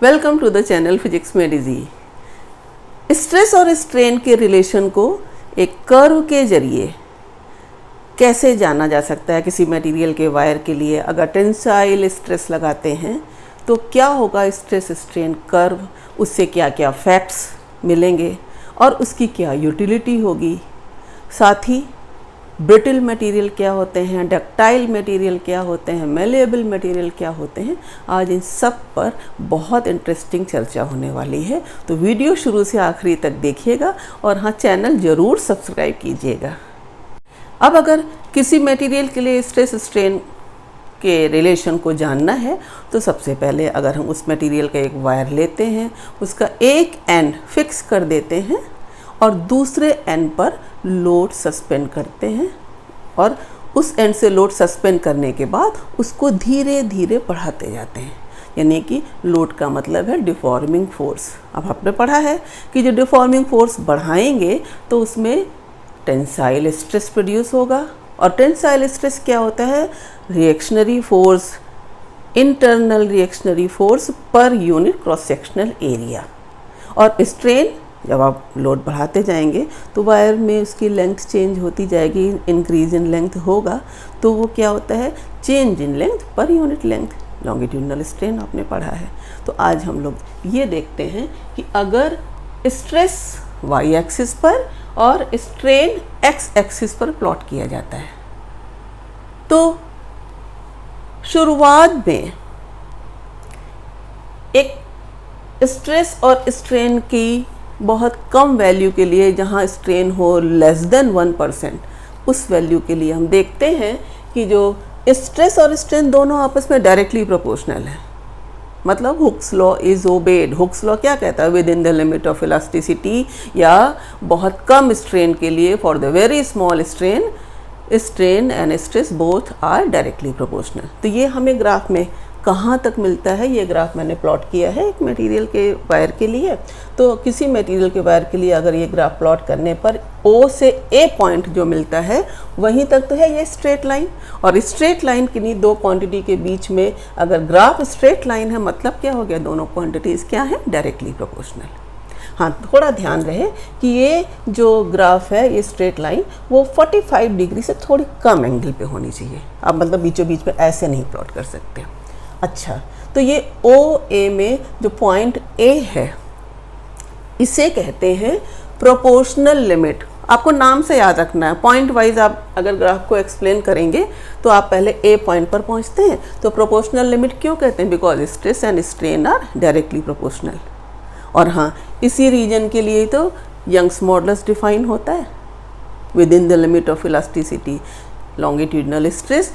Welcome to the channel physics में डिजी। Stress और स्ट्रेन के रिलेशन को एक कर्व के जरिए कैसे जाना जा सकता है। किसी मटेरियल के वायर के लिए अगर टेंसाइल स्ट्रेस लगाते हैं तो क्या होगा स्ट्रेस स्ट्रेन कर्व, उससे क्या क्या फैक्ट्स मिलेंगे और उसकी क्या यूटिलिटी होगी। साथ ही ब्रिटल मटेरियल क्या होते हैं, डक्टाइल मटेरियल क्या होते हैं, मेलेबल मटेरियल क्या होते हैं। आज इन सब पर बहुत इंटरेस्टिंग चर्चा होने वाली है, तो वीडियो शुरू से आखिरी तक देखिएगा और हाँ, चैनल ज़रूर सब्सक्राइब कीजिएगा। अब अगर किसी मटेरियल के लिए स्ट्रेस स्ट्रेन के रिलेशन को जानना है तो सबसे पहले अगर हम उस मटेरियल का एक वायर लेते हैं, उसका एक एंड फिक्स कर देते हैं और दूसरे एंड पर लोड सस्पेंड करते हैं और उस एंड से लोड सस्पेंड करने के बाद उसको धीरे धीरे बढ़ाते जाते हैं। यानी कि लोड का मतलब है डिफॉर्मिंग फोर्स। अब आपने पढ़ा है कि जो डिफॉर्मिंग फोर्स बढ़ाएंगे तो उसमें टेंसाइल स्ट्रेस प्रोड्यूस होगा। और टेंसाइल स्ट्रेस क्या होता है? Reactionary force, internal reactionary force per unit cross sectional area. और स्ट्रेन, जब आप लोड बढ़ाते जाएंगे तो वायर में उसकी लेंथ चेंज होती जाएगी, इंक्रीज इन लेंथ होगा, तो वो क्या होता है? Change in length per unit length. Longitudinal strain आपने पढ़ा है। तो आज हम लोग ये देखते हैं कि अगर स्ट्रेस वाई एक्सिस पर और स्ट्रेन एक्स एक्सिस पर प्लॉट किया जाता है तो शुरुआत में एक स्ट्रेस और स्ट्रेन की बहुत कम वैल्यू के लिए, जहाँ स्ट्रेन हो लेस देन 1%, उस वैल्यू के लिए हम देखते हैं कि जो स्ट्रेस और स्ट्रेन दोनों आपस में डायरेक्टली प्रोपोर्शनल है। मतलब Hooke's law is obeyed. Hooke's law क्या कहता है? Within the limit of elasticity, या बहुत कम स्ट्रेन के लिए for the very small strain, strain and stress both are directly proportional. तो ये हमें ग्राफ में कहाँ तक मिलता है, ये ग्राफ मैंने प्लॉट किया है एक मटेरियल के वायर के लिए। तो किसी मटेरियल के वायर के लिए अगर ये ग्राफ प्लॉट करने पर O से A पॉइंट जो मिलता है वहीं तक तो है ये स्ट्रेट लाइन। और स्ट्रेट लाइन किन्हीं दो क्वांटिटी के बीच में अगर ग्राफ स्ट्रेट लाइन है, मतलब क्या हो गया? दोनों क्वांटिटीज़ क्या है? Directly proportional. हाँ, थोड़ा ध्यान रहे कि ये जो ग्राफ है, ये स्ट्रेट लाइन, वो 45 डिग्री से थोड़ी कम एंगल पे होनी चाहिए। आप मतलब बीचों बीच में ऐसे नहीं प्लॉट कर सकते। अच्छा, तो ये ओ ए में जो पॉइंट ए है इसे कहते हैं प्रोपोर्शनल लिमिट। आपको नाम से याद रखना है। पॉइंट वाइज आप अगर ग्राफ को एक्सप्लेन करेंगे तो आप पहले ए पॉइंट पर पहुंचते हैं। तो प्रोपोर्शनल लिमिट क्यों कहते हैं? Because stress and strain are directly proportional. और हाँ, इसी रीजन के लिए तो यंग्स मॉडुलस डिफाइन होता है। Within the limit of elasticity longitudinal stress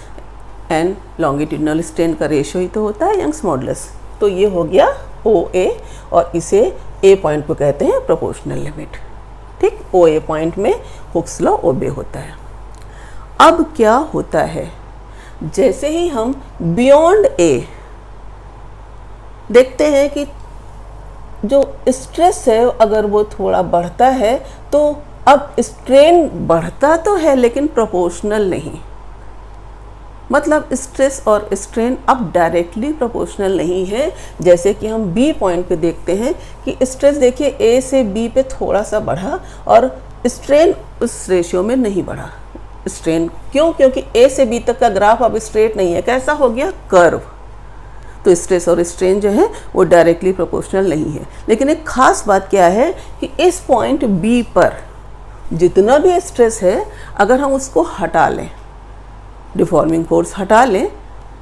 and longitudinal strain का रेशियो ही तो होता है यंग्स मॉडुलस। तो ये हो गया ओ ए और इसे ए पॉइंट को कहते हैं प्रोपोर्शनल लिमिट। ठीक, ओ ए पॉइंट में हुक्स लॉ ओबे होता है। अब क्या होता है, जैसे ही हम बियॉन्ड ए देखते हैं कि जो स्ट्रेस है अगर वो थोड़ा बढ़ता है तो अब स्ट्रेन बढ़ता तो है लेकिन प्रोपोर्शनल नहीं। मतलब स्ट्रेस और स्ट्रेन अब डायरेक्टली प्रोपोर्शनल नहीं है। जैसे कि हम बी पॉइंट पे देखते हैं कि स्ट्रेस देखिए ए से बी पे थोड़ा सा बढ़ा और स्ट्रेन उस रेशियो में नहीं बढ़ा। स्ट्रेन क्यों? क्योंकि ए से बी तक का ग्राफ अब स्ट्रेट नहीं है, कैसा हो गया? कर्व। तो स्ट्रेस और स्ट्रेन जो है वो डायरेक्टली प्रोपोर्शनल नहीं है। लेकिन एक खास बात क्या है कि इस पॉइंट बी पर जितना भी स्ट्रेस है अगर हम उसको हटा लें, डिफॉर्मिंग फोर्स हटा लें,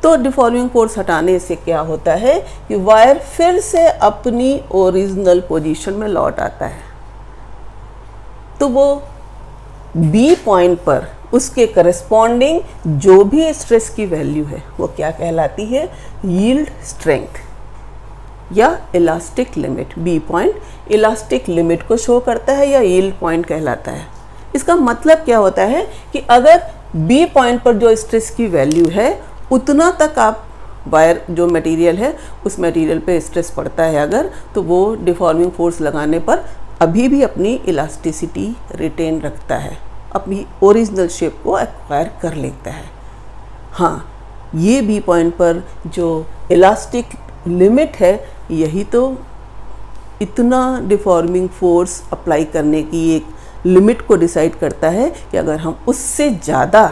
तो डिफॉर्मिंग फोर्स हटाने से क्या होता है कि वायर फिर से अपनी ओरिजिनल पोजीशन में लौट आता है। तो वो बी पॉइंट पर उसके करस्पॉन्डिंग जो भी स्ट्रेस की वैल्यू है वो क्या कहलाती है? यील्ड स्ट्रेंथ या elastic limit. B point elastic limit को शो करता है या यील्ड पॉइंट कहलाता है। इसका मतलब क्या होता है कि अगर बी पॉइंट पर जो स्ट्रेस की वैल्यू है उतना तक आप वायर जो मटेरियल है उस मटेरियल पे स्ट्रेस पड़ता है अगर, तो वो डिफॉर्मिंग फोर्स लगाने पर अभी भी अपनी इलास्टिसिटी रिटेन रखता है, अपनी ओरिजिनल शेप को एक्वायर कर लेता है। हाँ, ये बी पॉइंट पर जो इलास्टिक लिमिट है यही तो इतना डिफॉर्मिंग फोर्स अप्लाई करने की एक लिमिट को डिसाइड करता है कि अगर हम उससे ज़्यादा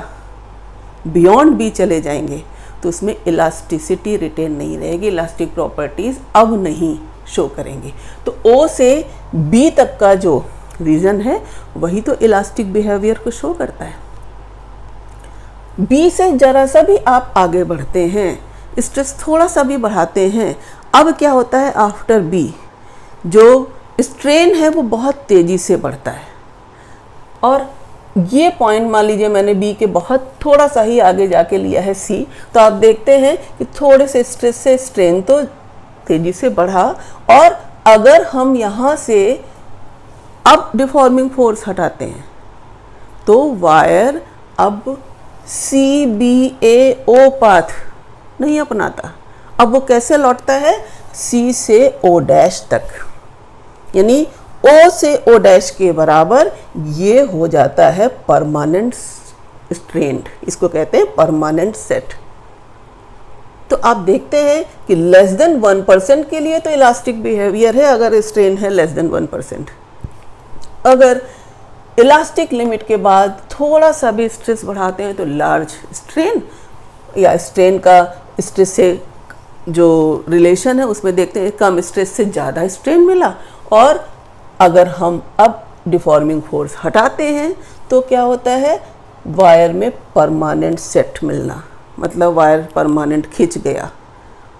बियॉन्ड बी चले जाएंगे तो उसमें इलास्टिसिटी रिटेन नहीं रहेगी, इलास्टिक प्रॉपर्टीज़ अब नहीं शो करेंगे। तो ओ से बी तक का जो रीजन है वही तो इलास्टिक बिहेवियर को शो करता है। बी से जरा सा भी आप आगे बढ़ते हैं, स्ट्रेस थोड़ा सा भी बढ़ाते हैं, अब क्या होता है आफ्टर बी जो स्ट्रेन है वो बहुत तेज़ी से बढ़ता है। और ये पॉइंट मान लीजिए मैंने बी के बहुत थोड़ा सा ही आगे जाके लिया है सी, तो आप देखते हैं कि थोड़े से स्ट्रेस से स्ट्रेन तो तेज़ी से बढ़ा, और अगर हम यहाँ से अब डिफॉर्मिंग फोर्स हटाते हैं तो वायर अब सी बी ए ओ पाथ नहीं अपनाता। अब वो कैसे लौटता है, सी से ओ डैश तक, यानी ओ से ओ डैश के बराबर ये हो जाता है परमानेंट स्ट्रेंड, इसको कहते हैं परमानेंट सेट। तो आप देखते हैं कि लेस देन 1% के लिए तो इलास्टिक बिहेवियर है अगर स्ट्रेन है लेस देन 1%। अगर इलास्टिक लिमिट के बाद थोड़ा सा भी स्ट्रेस बढ़ाते हैं तो लार्ज स्ट्रेन, या स्ट्रेन का स्ट्रेस से जो रिलेशन है उसमें देखते हैं कम स्ट्रेस से ज़्यादा स्ट्रेन मिला। और अगर हम अब डिफॉर्मिंग फोर्स हटाते हैं तो क्या होता है, वायर में परमानेंट सेट मिलना, मतलब वायर परमानेंट खिंच गया।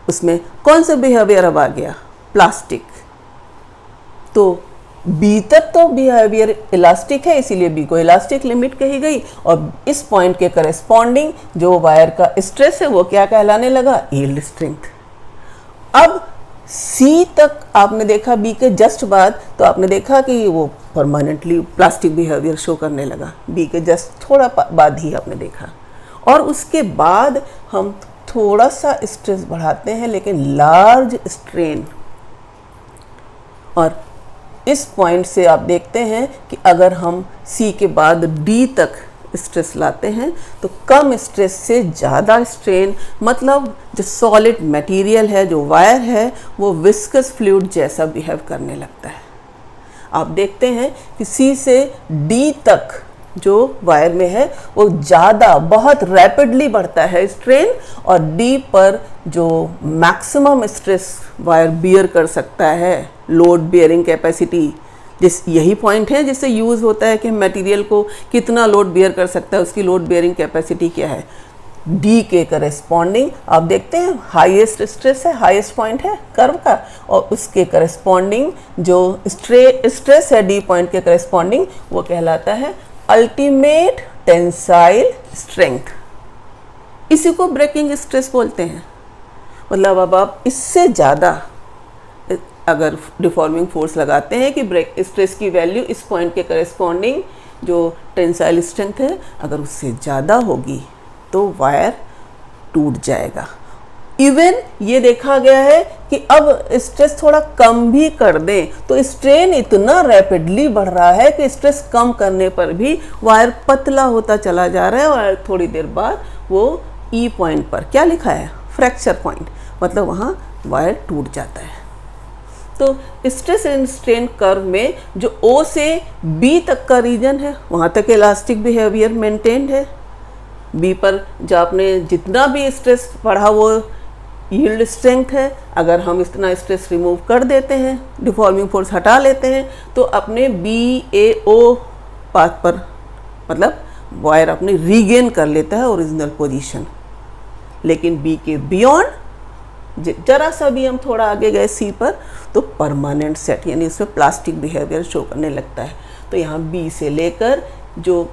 उसमें कौन सा बिहेवियर अब आ गया, प्लास्टिक। तो बी तक तो बिहेवियर इलास्टिक है, इसीलिए बी को इलास्टिक लिमिट कही गई, और इस पॉइंट के करेस्पॉन्डिंग जो वायर का स्ट्रेस है वो क्या कहलाने लगा, यील्ड स्ट्रेंथ। अब सी तक आपने देखा बी के जस्ट बाद, तो आपने देखा कि वो परमानेंटली प्लास्टिक बिहेवियर शो करने लगा, बी के जस्ट थोड़ा बाद ही आपने देखा। और उसके बाद हम थोड़ा सा स्ट्रेस बढ़ाते हैं लेकिन लार्ज स्ट्रेन, और इस पॉइंट से आप देखते हैं कि अगर हम सी के बाद डी तक स्ट्रेस लाते हैं तो कम स्ट्रेस से ज़्यादा स्ट्रेन, मतलब जो सॉलिड मटेरियल है, जो वायर है, वो विस्कस फ्लूइड जैसा बिहेव करने लगता है। आप देखते हैं कि सी से डी तक जो वायर में है वो ज़्यादा बहुत रैपिडली बढ़ता है स्ट्रेन, और डी पर जो मैक्सिमम स्ट्रेस वायर बियर कर सकता है, लोड बियरिंग कैपेसिटी, यही पॉइंट है जिससे यूज़ होता है कि मटेरियल को कितना लोड बियर कर सकता है, उसकी लोड बियरिंग कैपेसिटी क्या है। डी के करेस्पॉन्डिंग आप देखते हैं हाईएस्ट स्ट्रेस है, हाईएस्ट पॉइंट है कर्व का, और उसके करेस्पॉन्डिंग जो स्ट्रेस है डी पॉइंट के करेस्पॉन्डिंग वो कहलाता है अल्टीमेट टेंसाइल स्ट्रेंथ। इसी को ब्रेकिंग स्ट्रेस बोलते हैं। मतलब अब आप इससे ज़्यादा अगर डिफॉर्मिंग फोर्स लगाते हैं कि ब्रेक स्ट्रेस की वैल्यू इस पॉइंट के करेस्पॉन्डिंग जो टेंसाइल स्ट्रेंथ है अगर उससे ज़्यादा होगी तो वायर टूट जाएगा। इवन ये देखा गया है कि अब स्ट्रेस थोड़ा कम भी कर दें तो स्ट्रेन इतना रैपिडली बढ़ रहा है कि स्ट्रेस कम करने पर भी वायर पतला होता चला जा रहा है, और थोड़ी देर बाद वो ई पॉइंट पर क्या लिखा है, फ्रैक्चर पॉइंट, मतलब वहाँ वायर टूट जाता है। तो स्ट्रेस एंड स्ट्रेन कर्व में जो ओ से बी तक का रीजन है वहाँ तक इलास्टिक बिहेवियर मेंटेन्ड है। बी पर जो आपने जितना भी स्ट्रेस पढ़ा वो यील्ड स्ट्रेंथ है। अगर हम इतना स्ट्रेस रिमूव कर देते हैं, डिफॉर्मिंग फोर्स हटा लेते हैं, तो अपने बी ए ओ पाथ पर मतलब वायर अपने रीगेन कर लेता है ओरिजिनल पोजीशन। लेकिन बी के बियॉन्ड जरा सा भी हम थोड़ा आगे गए सी पर तो परमानेंट सेट यानी इसमें प्लास्टिक बिहेवियर शो करने लगता है। तो यहाँ बी से लेकर जो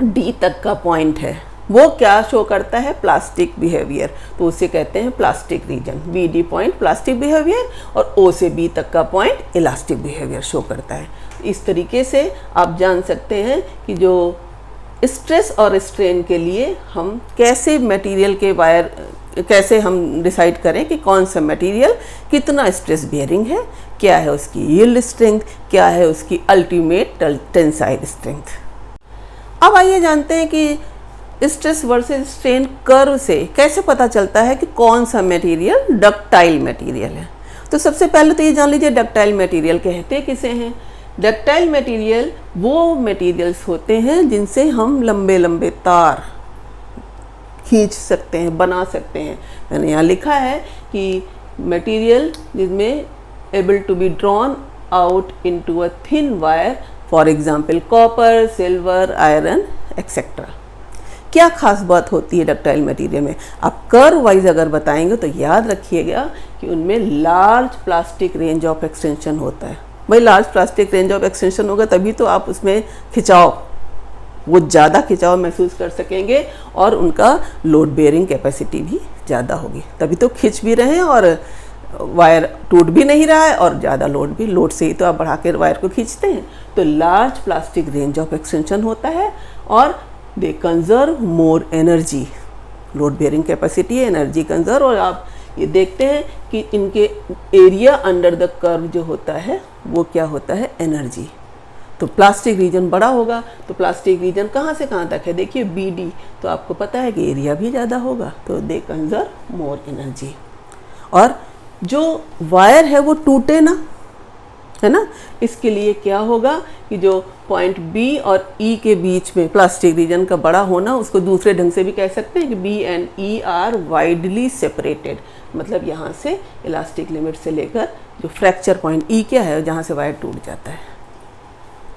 डी तक का पॉइंट है वो क्या शो करता है, प्लास्टिक बिहेवियर। तो उसे कहते हैं plastic region. B D point plastic behaviour और ओ से बी तक का पॉइंट इलास्टिक बिहेवियर शो करता है। इस तरीके से आप जान सकते हैं कि जो स्ट्रेस और स्ट्रेन के लिए हम कैसे मटेरियल के वायर कैसे हम डिसाइड करें कि कौन सा मटेरियल कितना स्ट्रेस बियरिंग है, क्या है उसकी यील्ड स्ट्रेंथ, क्या है उसकी अल्टीमेट टेंसाइल स्ट्रेंथ। अब आइए जानते हैं कि स्ट्रेस वर्सेस स्ट्रेन कर्व से कैसे पता चलता है कि कौन सा मटेरियल डक्टाइल मटेरियल है। तो सबसे पहले तो ये जान लीजिए डक्टाइल मटेरियल कहते किसे हैं। डक्टाइल मटेरियल वो मटेरियल्स होते हैं जिनसे हम लंबे लंबे तार खींच सकते हैं, बना सकते हैं। मैंने यहाँ लिखा है कि मटेरियल जिसमें able to be drawn out into a thin wire, for example copper, silver, iron etcetera. क्या खास बात होती है डक्टाइल मटेरियल में? आप कर्व वाइज अगर बताएंगे तो याद रखिएगा कि उनमें large plastic range of extension होता है। भाई large plastic range of extension होगा तभी तो आप उसमें खिंचाव, वो ज़्यादा खिंचाव महसूस कर सकेंगे और उनका लोड बेयरिंग कैपेसिटी भी ज़्यादा होगी, तभी तो खिंच भी रहे हैं और वायर टूट भी नहीं रहा है और ज़्यादा लोड भी, लोड से ही तो आप बढ़ा कर वायर को खींचते हैं। तो large plastic range of extension होता है और they conserve more energy, load bearing capacity, energy conserve. और आप ये देखते हैं कि इनके एरिया अंडर द कर्व जो होता है वो क्या होता है, एनर्जी। तो प्लास्टिक रीजन बड़ा होगा, तो प्लास्टिक रीजन कहाँ से कहाँ तक है, देखिए BD, तो आपको पता है कि एरिया भी ज़्यादा होगा, तो दे कंजर्व मोर एनर्जी। और जो वायर है वो टूटे ना, है ना, इसके लिए क्या होगा कि जो पॉइंट B और E के बीच में प्लास्टिक रीजन का बड़ा होना, उसको दूसरे ढंग से भी कह सकते हैं कि B and E are widely separated, मतलब यहाँ से इलास्टिक लिमिट से लेकर जो फ्रैक्चर पॉइंट E क्या है जहाँ से वायर टूट जाता है।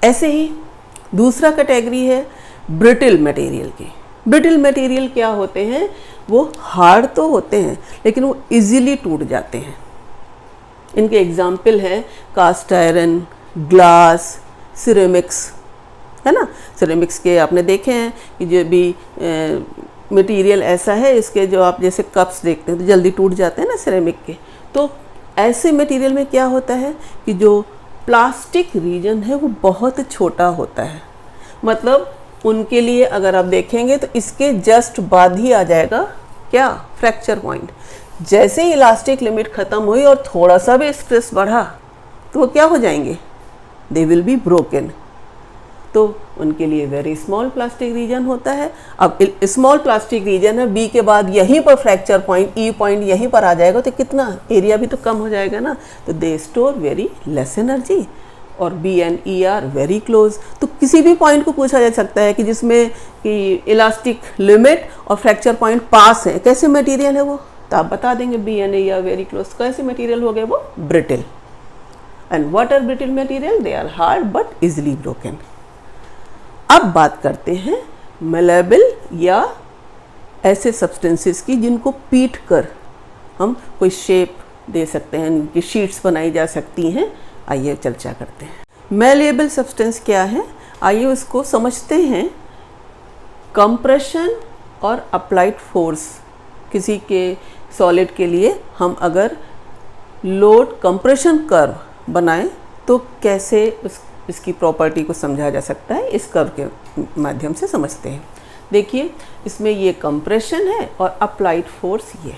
ऐसे ही दूसरा कैटेगरी है ब्रिटल मटेरियल की। ब्रिटल मटेरियल क्या होते हैं, वो हार्ड तो होते हैं लेकिन वो इजीली टूट जाते हैं। इनके एग्जाम्पल हैं कास्ट आयरन, ग्लास, सिरेमिक्स, है ना। सिरेमिक्स के आपने देखे हैं कि जो भी मटेरियल ऐसा है, इसके जो आप जैसे कप्स देखते हैं तो जल्दी टूट जाते हैं ना सिरेमिक के। तो ऐसे मटेरियल में क्या होता है कि जो प्लास्टिक रीजन है वो बहुत छोटा होता है, मतलब उनके लिए अगर आप देखेंगे तो इसके जस्ट बाद ही आ जाएगा क्या, फ्रैक्चर पॉइंट। जैसे ही इलास्टिक लिमिट ख़त्म हुई और थोड़ा सा भी स्ट्रेस बढ़ा तो वो क्या हो जाएंगे, दे विल बी ब्रोकन। तो उनके लिए वेरी स्मॉल प्लास्टिक रीजन होता है। अब स्मॉल प्लास्टिक रीजन है, बी के बाद यहीं पर फ्रैक्चर पॉइंट, ई पॉइंट यहीं पर आ जाएगा तो कितना एरिया भी तो कम हो जाएगा ना, तो they store very less energy. और B and E are very close. तो किसी भी पॉइंट को पूछा जा सकता है कि जिसमें कि इलास्टिक लिमिट और फ्रैक्चर पॉइंट पास है, कैसे मटेरियल है वो, तो आप बता देंगे B and E are very close. कैसे मटेरियल हो गए वो, brittle. And what are brittle material, they are hard but easily broken. अब बात करते हैं मेलेबल या ऐसे सब्सटेंसेस की जिनको पीट कर हम कोई शेप दे सकते हैं, इनकी शीट्स बनाई जा सकती हैं। आइए चर्चा करते हैं। मेलेबल सब्सटेंस क्या है, आइए उसको समझते हैं। कंप्रेशन और अप्लाइड फोर्स, किसी के सॉलिड के लिए हम अगर लोड कंप्रेशन कर्व बनाएं तो कैसे इसकी प्रॉपर्टी को समझा जा सकता है, इस कर्व के माध्यम से समझते हैं। देखिए इसमें ये कंप्रेशन है और अप्लाइड फोर्स ये।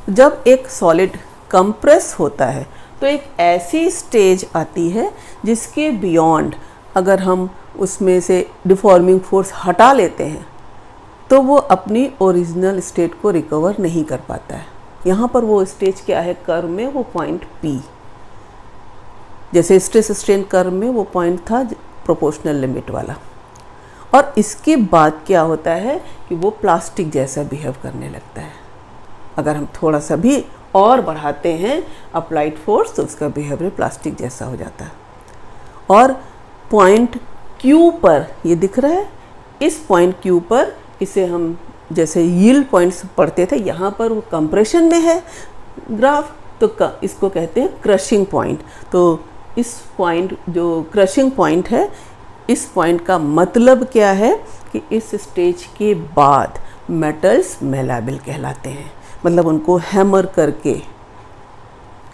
जब एक सॉलिड कंप्रेस होता है तो एक ऐसी स्टेज आती है जिसके बियॉन्ड अगर हम उसमें से डिफॉर्मिंग फोर्स हटा लेते हैं तो वो अपनी ओरिजिनल स्टेट को रिकवर नहीं कर पाता है। यहाँ पर वो स्टेज क्या है कर्व में, वो पॉइंट P, जैसे स्ट्रेस स्ट्रेन कर्व में वो पॉइंट था प्रोपोर्शनल लिमिट वाला। और इसके बाद क्या होता है कि वो प्लास्टिक जैसा बिहेव करने लगता है। अगर हम थोड़ा सा भी और बढ़ाते हैं अप्लाइड फोर्स तो उसका बिहेवियर प्लास्टिक जैसा हो जाता है। और पॉइंट Q पर ये दिख रहा है, इस पॉइंट Q पर इसे हम जैसे यील्ड पॉइंट्स पढ़ते थे, यहाँ पर वो कंप्रेशन में है ग्राफ, तो इसको कहते हैं क्रशिंग पॉइंट। तो इस पॉइंट जो क्रशिंग पॉइंट है, इस पॉइंट का मतलब क्या है कि इस स्टेज के बाद मेटल्स मेलेबल कहलाते हैं, मतलब उनको हैमर करके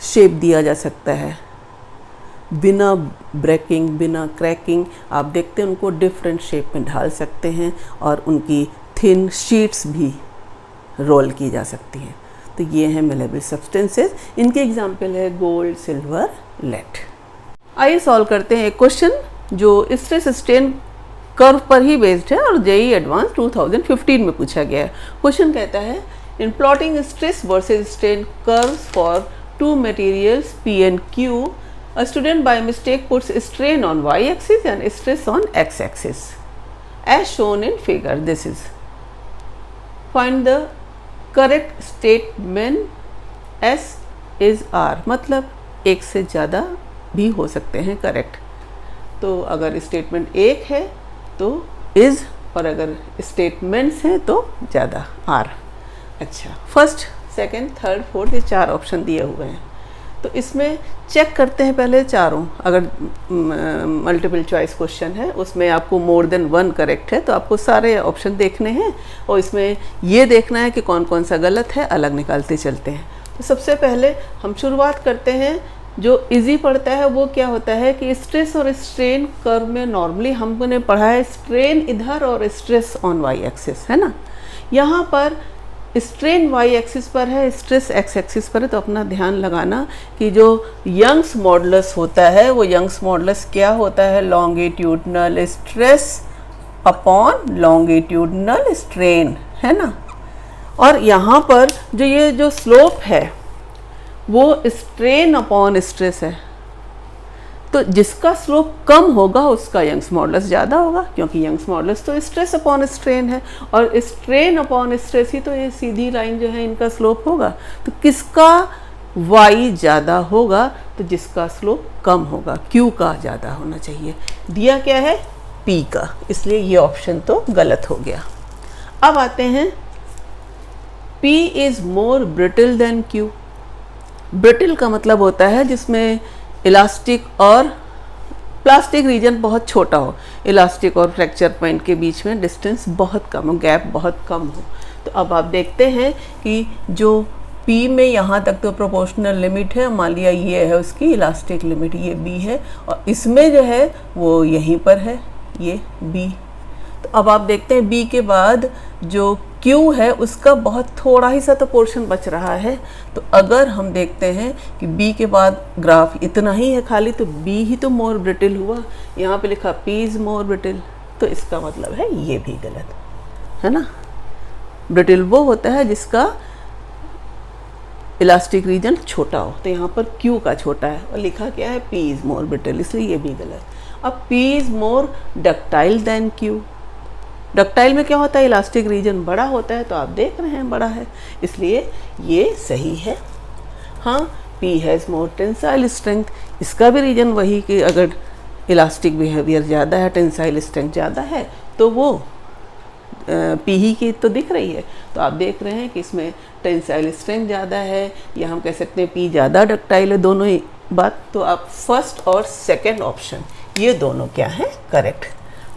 शेप दिया जा सकता है बिना ब्रेकिंग, बिना क्रैकिंग। आप देखते हैं उनको डिफरेंट शेप में ढाल सकते हैं और उनकी थिन शीट्स भी रोल की जा सकती हैं। तो ये हैं मेलेबल सब्सटेंसेस। इनके एग्जाम्पल है गोल्ड, सिल्वर, लेड। आइए सॉल्व करते हैं एक क्वेश्चन जो स्ट्रेस स्ट्रेन कर्व पर ही बेस्ड है और जेईई एडवांस 2015 में पूछा गया है। क्वेश्चन कहता है in plotting stress versus strain curves for two materials P and Q, a student by mistake puts strain on y-axis and stress on x-axis as shown in figure. This is find the correct statement S is R, मतलब एक से ज़्यादा भी हो सकते हैं correct. तो अगर स्टेटमेंट एक है तो इज़, और अगर स्टेटमेंट्स हैं तो ज़्यादा आर। अच्छा, फर्स्ट, सेकंड, थर्ड, फोर्थ, ये 4 ऑप्शन दिए हुए हैं। तो इसमें चेक करते हैं पहले चारों। अगर मल्टीपल चॉइस क्वेश्चन है उसमें आपको मोर देन 1 करेक्ट है तो आपको सारे ऑप्शन देखने हैं और इसमें ये देखना है कि कौन कौन सा गलत है, अलग निकालते चलते हैं। तो सबसे पहले हम शुरुआत करते हैं, जो इजी पड़ता है वो क्या होता है कि स्ट्रेस और स्ट्रेन कर्व में नॉर्मली हमने पढ़ा है स्ट्रेन इधर और स्ट्रेस ऑन वाई एक्सिस, है ना। यहाँ पर स्ट्रेन वाई एक्सिस पर है, स्ट्रेस एक्स एक्सिस पर है। तो अपना ध्यान लगाना कि जो यंग्स मॉडुलस होता है वो यंग्स मॉडुलस क्या होता है, longitudinal stress upon longitudinal strain, है ना। और यहाँ पर जो स्लोप है वो स्ट्रेन अपॉन स्ट्रेस है, तो जिसका स्लोप कम होगा उसका यंग्स मॉडुलस ज़्यादा होगा, क्योंकि यंग्स मॉडुलस तो स्ट्रेस अपॉन स्ट्रेन है और स्ट्रेन अपॉन स्ट्रेस ही तो ये सीधी लाइन जो है इनका स्लोप होगा। तो किसका y ज़्यादा होगा, तो जिसका स्लोप कम होगा, q का ज़्यादा होना चाहिए। दिया क्या है, p का, इसलिए ये ऑप्शन तो गलत हो गया। अब आते हैं p is more brittle than q। Brittle का मतलब होता है जिसमें इलास्टिक और प्लास्टिक रीजन बहुत छोटा हो, इलास्टिक और फ्रैक्चर पॉइंट के बीच में डिस्टेंस बहुत कम हो, गैप बहुत कम हो। तो अब आप देखते हैं कि जो P में यहाँ तक तो प्रोपोर्शनल लिमिट है, मान लिया ये है उसकी इलास्टिक लिमिट, ये B है, और इसमें जो है वो यहीं पर है, ये B। तो अब आप देखते हैं B के बाद जो Q है उसका बहुत थोड़ा ही सा तो पोर्शन बच रहा है। तो अगर हम देखते हैं कि B के बाद ग्राफ इतना ही है खाली, तो B ही तो मोर ब्रिटल हुआ। यहाँ पे लिखा P इज़ मोर ब्रिटल, तो इसका मतलब है ये भी गलत, है ना। ब्रिटल वो होता है जिसका इलास्टिक रीजन छोटा हो, तो यहाँ पर Q का छोटा है और लिखा क्या है, P इज़ मोर ब्रिटल, इसलिए ये भी गलत। अब P is more ductile than Q। Ductile में क्या होता है, इलास्टिक रीजन बड़ा होता है, तो आप देख रहे हैं बड़ा है, इसलिए ये सही है। हाँ, P has more tensile strength, इसका भी रीजन वही कि अगर इलास्टिक बिहेवियर ज़्यादा है, टेंसाइल स्ट्रेंथ ज़्यादा है, तो वो P ही की तो दिख रही है। तो आप देख रहे हैं कि इसमें टेंसाइल स्ट्रेंथ ज़्यादा है, या हम कह सकते हैं P ज़्यादा डक्टाइल है, दोनों ही बात। तो आप फर्स्ट और सेकेंड ऑप्शन ये दोनों क्या है, करेक्ट।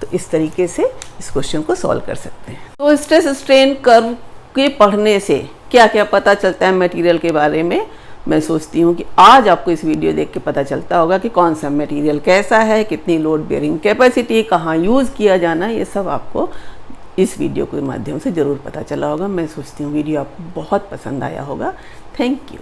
तो इस तरीके से इस क्वेश्चन को सॉल्व कर सकते हैं। तो स्ट्रेस स्ट्रेन कर्व के पढ़ने से क्या क्या पता चलता है मटेरियल के बारे में, मैं सोचती हूँ कि आज आपको इस वीडियो देख के पता चलता होगा कि कौन सा मटेरियल कैसा है, कितनी लोड बेयरिंग कैपेसिटी, कहाँ यूज़ किया जाना, ये सब आपको इस वीडियो के माध्यम से ज़रूर पता चला होगा। मैं सोचती हूँ वीडियो आपको बहुत पसंद आया होगा। Thank you.